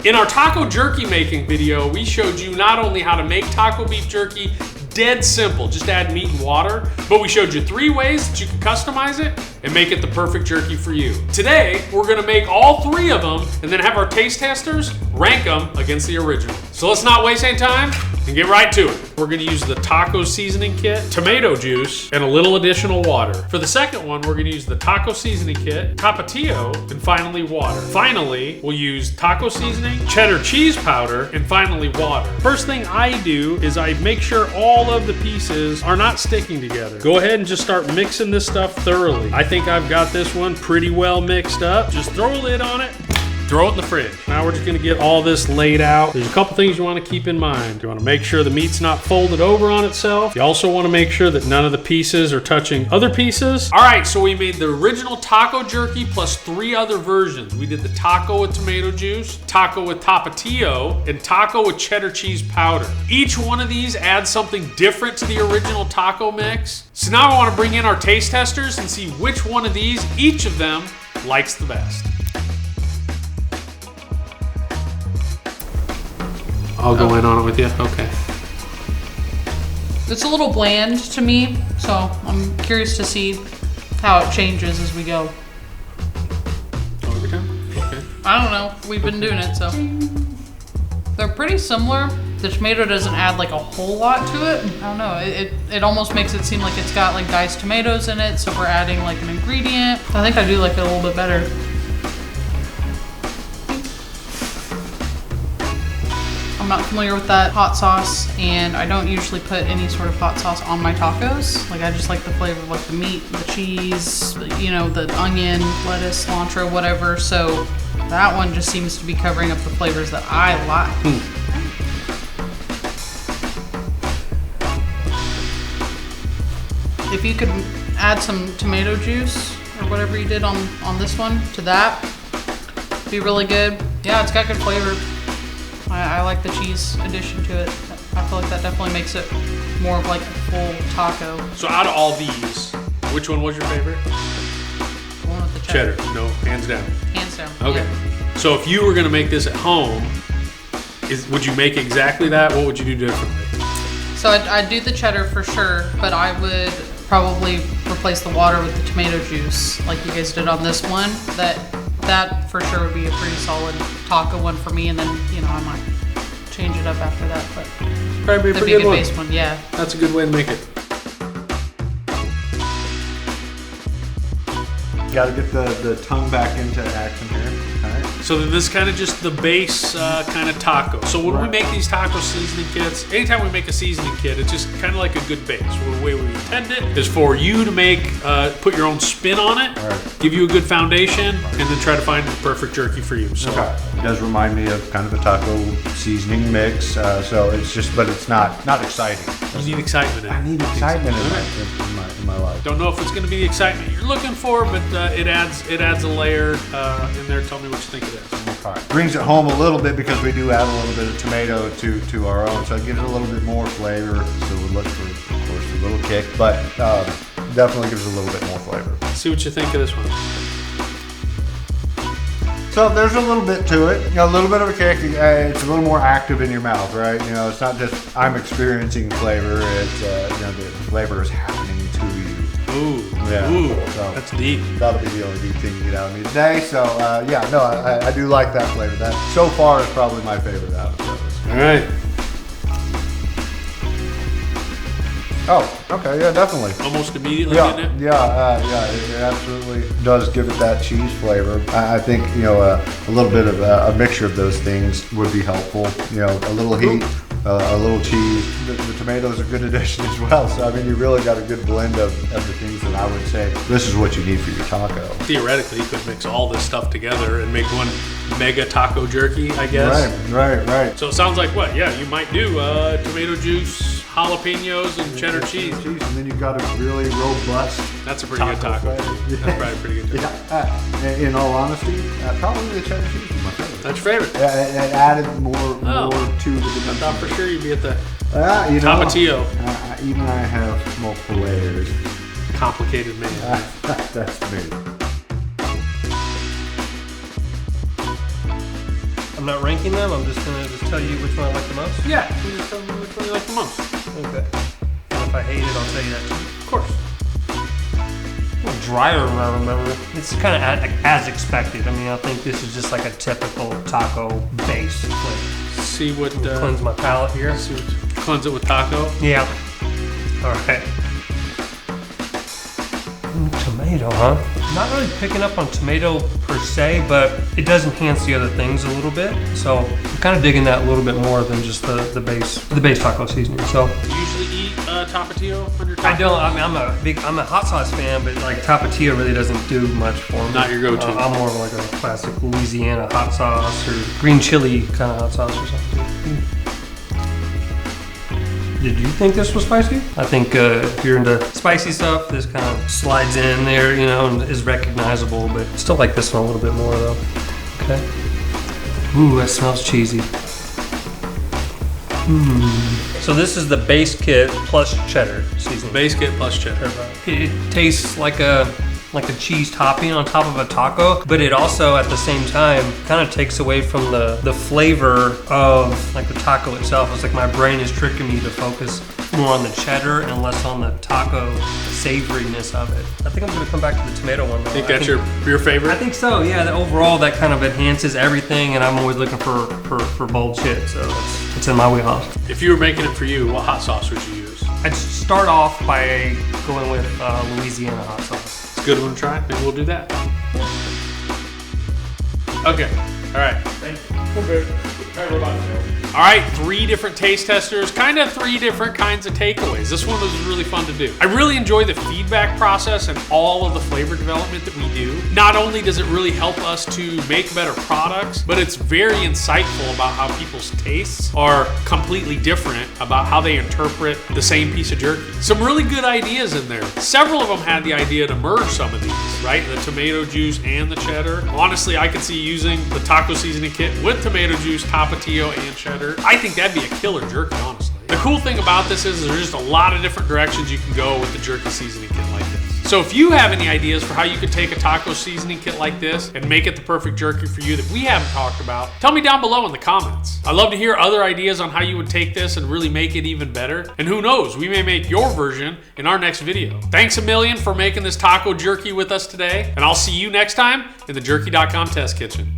In our taco jerky making video, we showed you not only how to make taco beef jerky, dead simple, just add meat and water, but we showed you 3 ways that you can customize it and make it the perfect jerky for you. Today, we're gonna make all 3 of them and then have our taste testers rank them against the original. So let's not waste any time and get right to it. We're gonna use the taco seasoning kit, tomato juice, and a little additional water. For the second one, we're gonna use the taco seasoning kit, tapatio, and finally water. Finally, we'll use taco seasoning, cheddar cheese powder, and finally water. First thing I do is I make sure all of the pieces are not sticking together. Go ahead and just start mixing this stuff thoroughly. I think I've got this one pretty well mixed up. Just throw a lid on it. Throw it in the fridge. Now we're just gonna get all this laid out. There's a couple things you wanna keep in mind. You wanna make sure the meat's not folded over on itself. You also wanna make sure that none of the pieces are touching other pieces. All right, so we made the original taco jerky plus 3 other versions. We did the taco with tomato juice, taco with tapatio, and taco with cheddar cheese powder. Each one of these adds something different to the original taco mix. So now I wanna bring in our taste testers and see which one of these, each of them, likes the best. I'll go in on it with you? Okay. It's a little bland to me, so I'm curious to see how it changes as we go. Every time? Okay. I don't know. We've been doing it, so. They're pretty similar. The tomato doesn't add like a whole lot to it. I don't know. It almost makes it seem like it's got like diced tomatoes in it, so we're adding like an ingredient. I think I do like it a little bit better. I'm not familiar with that hot sauce, and I don't usually put any sort of hot sauce on my tacos. Like, I just like the flavor of like the meat, the cheese, you know, the onion, lettuce, cilantro, whatever. So that one just seems to be covering up the flavors that I like. If you could add some tomato juice or whatever you did on this one to that, it'd be really good. Yeah, it's got good flavor. I like the cheese addition to it. I feel like that definitely makes it more of like a full taco. So out of all these, which one was your favorite? The one with the cheddar. No, hands down. Hands down. Okay. Yeah. So if you were gonna make this at home, would you make exactly that? What would you do differently? So I'd do the cheddar for sure, but I would probably replace the water with the tomato juice like you guys did on this one. That for sure would be a pretty solid taco one for me, and then, you know, I might change it up after that, but probably be a pretty good base one, yeah. That's a good way to make it. Got to get the tongue back into action here. All right. So then this is kind of just the base kind of taco. So when we make these taco seasoning kits, anytime we make a seasoning kit, it's just kind of like a good base. Well, the way we intend it is for you to make, put your own spin on it, give you a good foundation, and then try to find the perfect jerky for you. So it does remind me of kind of a taco seasoning mix. So it's just, but it's not exciting. You need excitement in it. I need excitement in my life. Don't know if it's going to be the excitement you're looking for, but it adds a layer in there. Tell me what you think it is. Okay. Brings it home a little bit because we do add a little bit of tomato to our own, so it gives it a little bit more flavor. So we look for, of course, a little kick, but definitely gives it a little bit more flavor. See what you think of this one. So there's a little bit to it, a little bit of a kick. It's a little more active in your mouth, right? You know, it's not just I'm experiencing flavor. It's the flavor is happening to you. Ooh, yeah. Ooh, so that's deep. That'll be the only deep thing you get out of me today. So I do like that flavor. That so far is probably my favorite out of those. All right. Oh, okay, yeah, definitely. Almost immediately getting it? Yeah, it absolutely does give it that cheese flavor. I think, a little bit of a mixture of those things would be helpful. A little heat, a little cheese. The tomatoes are a good addition as well. So, I mean, you really got a good blend of the things that I would say this is what you need for your taco. Theoretically, you could mix all this stuff together and make one mega taco jerky, I guess. Right. So it sounds like what? Yeah, you might do tomato juice, jalapenos, and cheddar cheese. And then you've got a really robust. That's a pretty good taco. That's probably a pretty good taco. Yeah. In all honesty, probably the cheddar cheese is my favorite. That's your favorite? Yeah, it added more to the dimension. I thought for sure you'd be at the tapatio. Even I have multiple layers. Complicated man. That's me. not ranking them. I'm just gonna tell you which one I like the most. Yeah, you just tell me which one you like the most. Okay. And if I hate it, I'll tell you that too. Of course. A little drier than I remember. It's kind of as expected. I mean, I think this is just like a typical taco base flavor. See what Cleanse my palate here. Cleanse it with taco. Yeah. All right. Tomato, huh? Not really picking up on tomato per se, but it does enhance the other things a little bit. So I'm kind of digging that a little bit more than just the base taco seasoning. So You usually eat Tapatio on your taco? I don't. I mean, I'm a hot sauce fan, but like Tapatio really doesn't do much for me. Not your go-to. I'm more of like a classic Louisiana hot sauce or green chili kind of hot sauce or something. Did you think this was spicy? I think if you're into spicy stuff, this kind of slides in there, you know, and is recognizable, but still like this one a little bit more though. Okay. Ooh, that smells cheesy. So this is the base kit plus cheddar seasoning. Base kit plus cheddar. It tastes like a cheese topping on top of a taco, but it also at the same time kind of takes away from the flavor of like the taco itself. It's like my brain is tricking me to focus more on the cheddar and less on the taco savoriness of it. I think I'm gonna come back to the tomato one though. I think that's your favorite? I think so, yeah. Overall that kind of enhances everything, and I'm always looking for bold shit, so it's in my wheelhouse. If you were making it for you, what hot sauce would you use? I'd start off by going with Louisiana hot sauce. It's a good one to try. Maybe we'll do that. Okay. All right. All right, 3 different taste testers, kind of 3 different kinds of takeaways. This one was really fun to do. I really enjoy the feedback process and all of the flavor development that we do. Not only does it really help us to make better products, but it's very insightful about how people's tastes are completely different about how they interpret the same piece of jerky. Some really good ideas in there. Several of them had the idea to merge some of these, right? The tomato juice and the cheddar. Honestly, I could see using the taco seasoning kit with tomato juice, Tapatio, and cheddar. I think that'd be a killer jerky, honestly. The cool thing about this is there's just a lot of different directions you can go with the jerky seasoning kit like this. So if you have any ideas for how you could take a taco seasoning kit like this and make it the perfect jerky for you that we haven't talked about, tell me down below in the comments. I'd love to hear other ideas on how you would take this and really make it even better. And who knows, we may make your version in our next video. Thanks a million for making this taco jerky with us today, and I'll see you next time in the jerky.com test kitchen.